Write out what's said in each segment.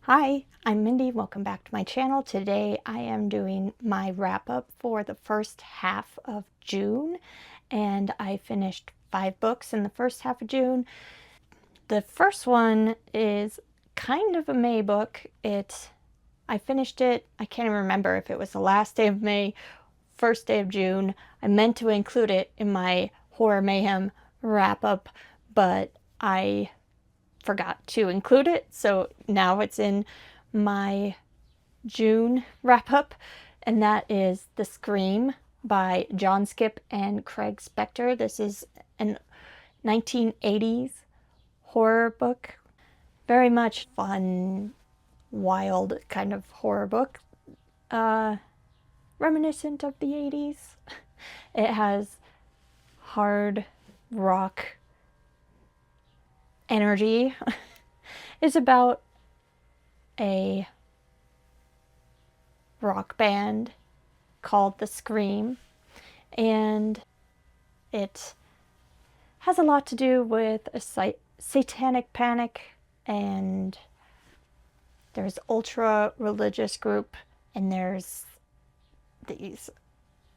Hi, I'm Mindy. Welcome back to my channel. Today I am doing my wrap up for the first half of June, and I finished 5 books in the first half of June. The first one is kind of a May book. I finished it, I can't even remember if it was the last day of May, first day of June. I meant to include it in my Horror Mayhem wrap up, but I forgot to include it, so now it's in my June wrap up, and that is The Scream by John Skipp and Craig Spector. This is a 1980s horror book, very much fun, wild kind of horror book, reminiscent of the 80s. It has hard rock energy. It's about a rock band called The Scream, and it has a lot to do with a satanic panic, and there's ultra religious group, and there's these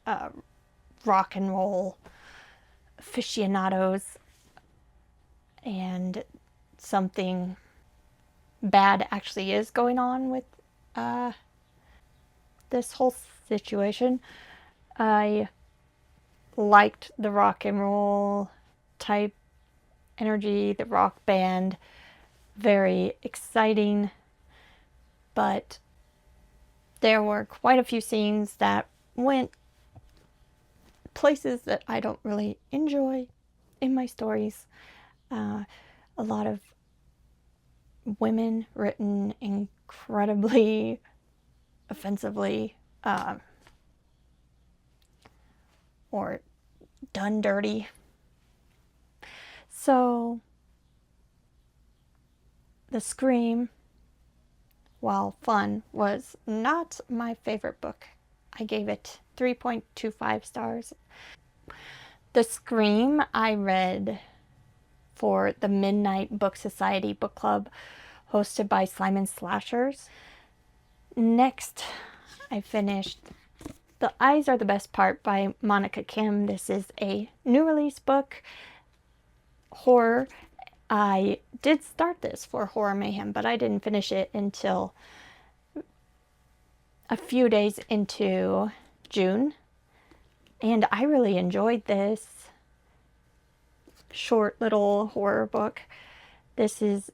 rock and roll aficionados, and something bad actually is going on with this whole situation. I liked the rock and roll type energy, the rock band, very exciting, but there were quite a few scenes that went places that I don't really enjoy in my stories. A lot of women written incredibly offensively, or done dirty. So, The Scream, while fun, was not my favorite book. I gave it 3.25 stars. The Scream I read for the Midnight Book Society book club hosted by Simon Slashers. Next, I finished The Eyes Are the Best Part by Monica Kim. This is a new release book, horror. I did start this for Horror Mayhem, but I didn't finish it until a few days into June, and I really enjoyed this short little horror book. This is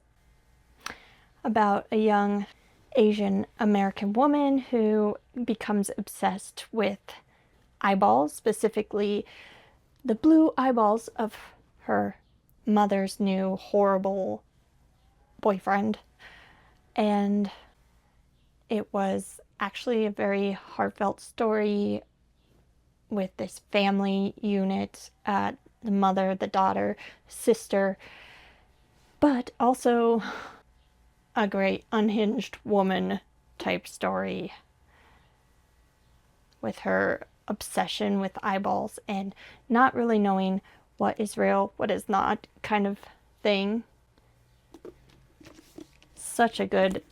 about a young Asian American woman who becomes obsessed with eyeballs, specifically the blue eyeballs of her mother's new horrible boyfriend. And it was actually a very heartfelt story with this family unit, the mother, the daughter, sister, but also a great unhinged woman type story with her obsession with eyeballs and not really knowing what is real, what is not, kind of thing. Such a good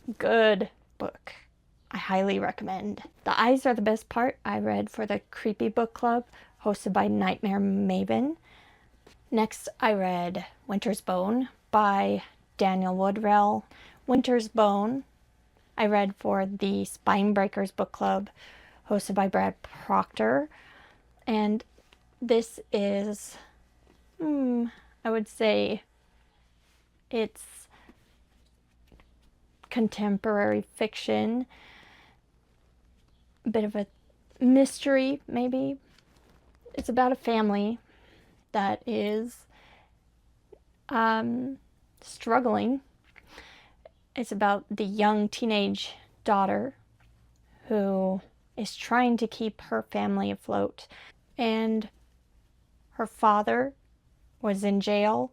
book. I highly recommend. The Eyes Are the Best Part I read for the Creepy Book Club hosted by Nightmare Maven. Next, I read Winter's Bone by Daniel Woodrell. Winter's Bone I read for the Spinebreakers Book Club hosted by Brad Proctor. And this is, I would say it's contemporary fiction, a bit of a mystery maybe. It's about a family that is struggling. It's about the young teenage daughter who is trying to keep her family afloat, and her father was in jail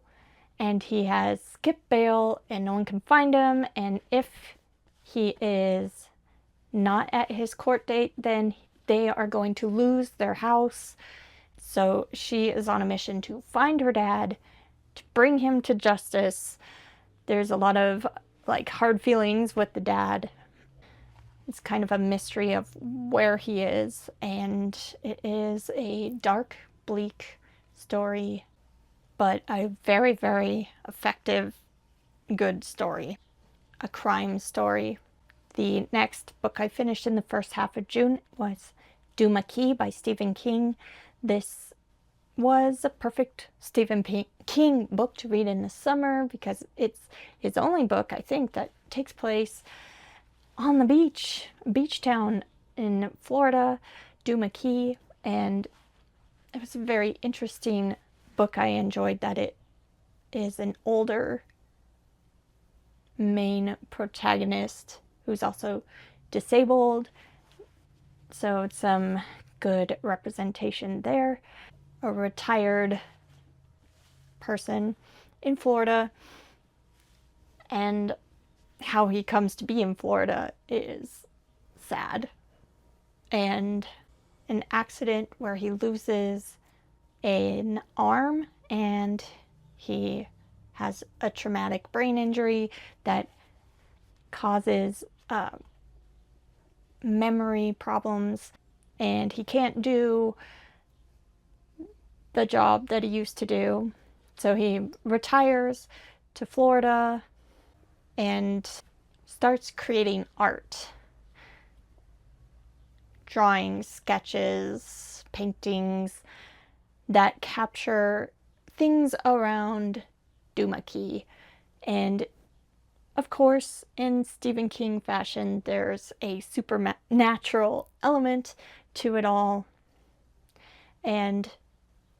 and he has skipped bail and no one can find him, and if he is not at his court date, then they are going to lose their house. So she is on a mission to find her dad, to bring him to justice. There's a lot of like hard feelings with the dad. It's kind of a mystery of where he is, and it is a dark, bleak story, but a very, very effective, good story. A crime story. The next book I finished in the first half of June was Duma Key by Stephen King. This was a perfect Stephen King book to read in the summer because it's his only book, I think, that takes place on the beach, beach town in Florida, Duma Key, and it was a very interesting book. I enjoyed that it is an older main protagonist who's also disabled, so it's some good representation there. A retired person in Florida, and how he comes to be in Florida is sad. And an accident where he loses an arm and he has a traumatic brain injury that causes memory problems, and he can't do the job that he used to do. So he retires to Florida and starts creating art. Drawings, sketches, paintings that capture things around Duma Key. And of course, in Stephen King fashion, there's a supernatural element to it all. And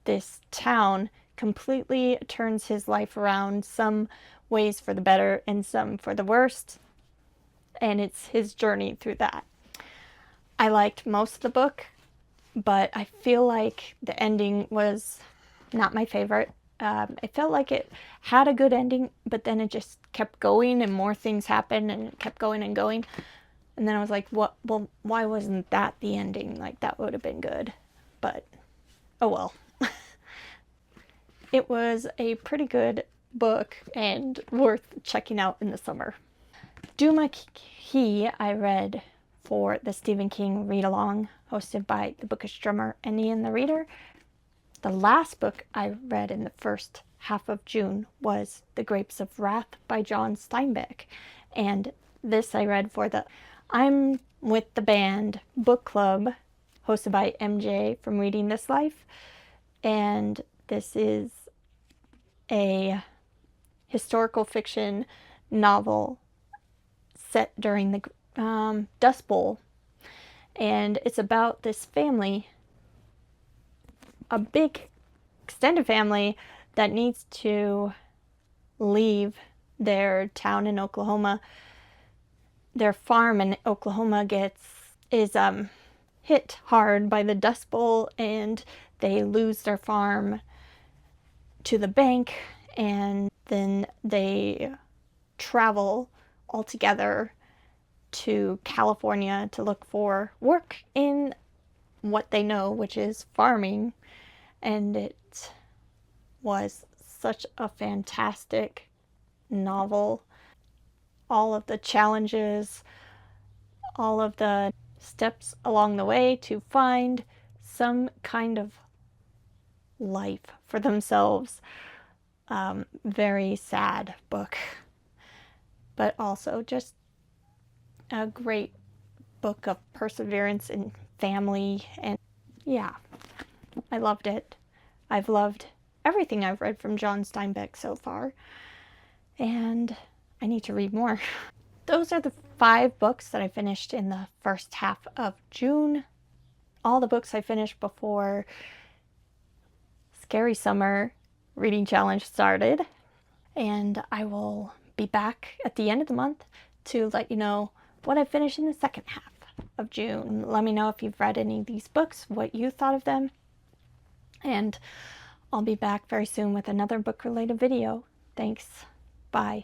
this town completely turns his life around, some ways for the better and some for the worst. And it's his journey through that. I liked most of the book, but I feel like the ending was not my favorite. It felt like it had a good ending, but then it just kept going and more things happened and it kept going and going. And then I was like, what? Well, why wasn't that the ending? Like, that would have been good. But, oh well. It was a pretty good book and worth checking out in the summer. Duma Key I read for the Stephen King read-along hosted by the bookish drummer and Ian the Reader. The last book I read in the first half of June was The Grapes of Wrath by John Steinbeck. And this I read for the I'm with the Band book club hosted by MJ from Reading This Life. And this is a historical fiction novel set during the Dust Bowl. And it's about this family, a big extended family that needs to leave their town in Oklahoma. Their farm in Oklahoma is hit hard by the Dust Bowl, and they lose their farm to the bank, and then they travel all together to California to look for work in what they know, which is farming. And it was such a fantastic novel. All of the challenges, all of the steps along the way to find some kind of life for themselves. Very sad book, but also just a great book of perseverance and family. And yeah, I loved it. I've loved everything I've read from John Steinbeck so far, and I need to read more. Those are the 5 books that I finished in the first half of June. All the books I finished before Scary Summer Reading Challenge started, and I will be back at the end of the month to let you know what I finished in the second half of June. Let me know if you've read any of these books, what you thought of them, and I'll be back very soon with another book-related video. Thanks. Bye.